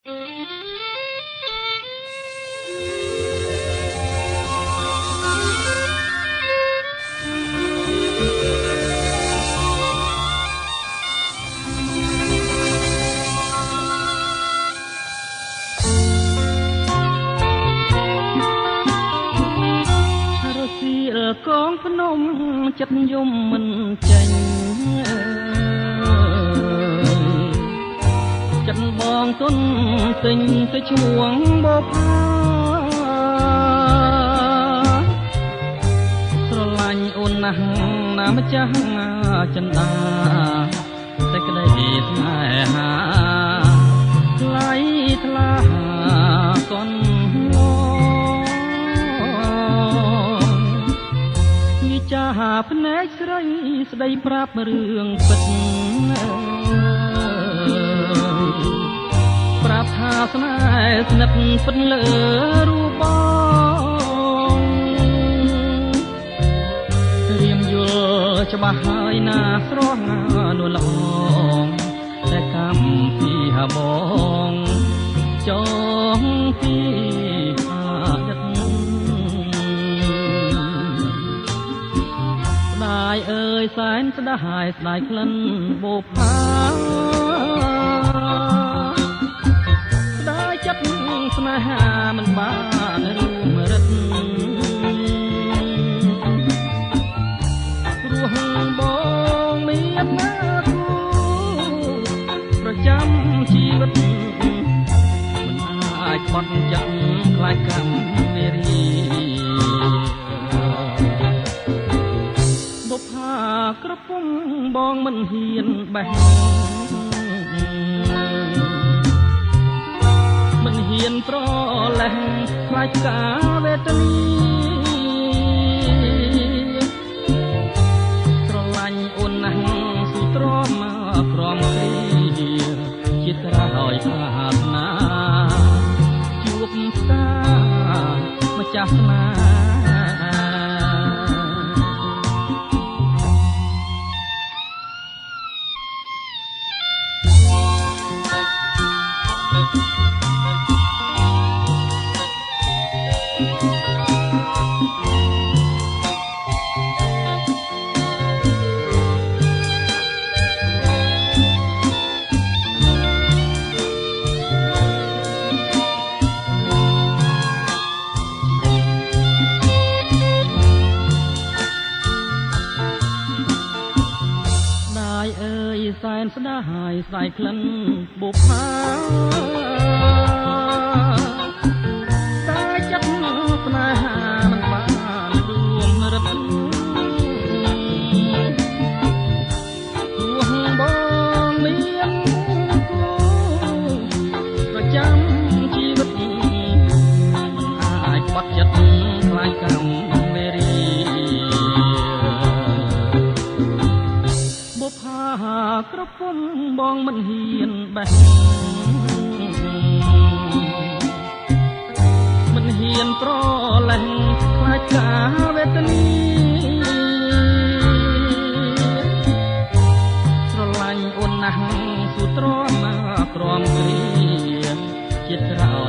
កងភ្នំចិត្តយំមិនចេញចិត្តបងទុនទិញទៅឈ្មោះបបផាស្រឡាញ់អូនណាស់ណាម្ចាស់ចិន្តាសេចក្តីស្នេហាថ្លៃថ្លាកនចាភ្នែកស្រីស្ដីប្រាប់រឿងពិតប្រាប់ថាស្នេហ៍ស្និទ្ធពិតលើរូបបងរៀមយល់ច្បាស់ហើយណាស្រស់ណានួនល្អតែកម្មពីហបងចងពីអើយសែនស្ដាយស្ដាយក្លិនបូផាស្ដាយចិត្តស្នេហាមិនបានរួមរិទ្ធព្រោះបងមានណាគូប្រចាំជីវិតមិនអាចបត់ចិត្តខ្លាចកម្មនារីក្រពុំបងមិនហ៊ានបេះមិនហ៊ានប្រលេះខ្លាចការវេទនីស្រឡាញ់អូនណាស់ស៊ូទ្រាំក្រំគ្រីជាក្រោយប្រាថ្នាជួបស្តាម្ចាស់ស្នាសែនស្ដាយស្ដាយក្លិនបុប្ផាតែចិត្តស្នេហាមិនបានរួមរិទ្ធព្រោះបងមានគូប្រចាំជីវិតមិនអាចបាត់ចិត្តខ្លាចកម្មមេរីក្រពុំបងមិនហ៊ានបេះមិនហ៊ានប្រលេះខ្លាចការវេទនីស្រឡាញ់អូនណាស់ស៊ូទ្រាំក្រំគ្រាជាតិក្រោ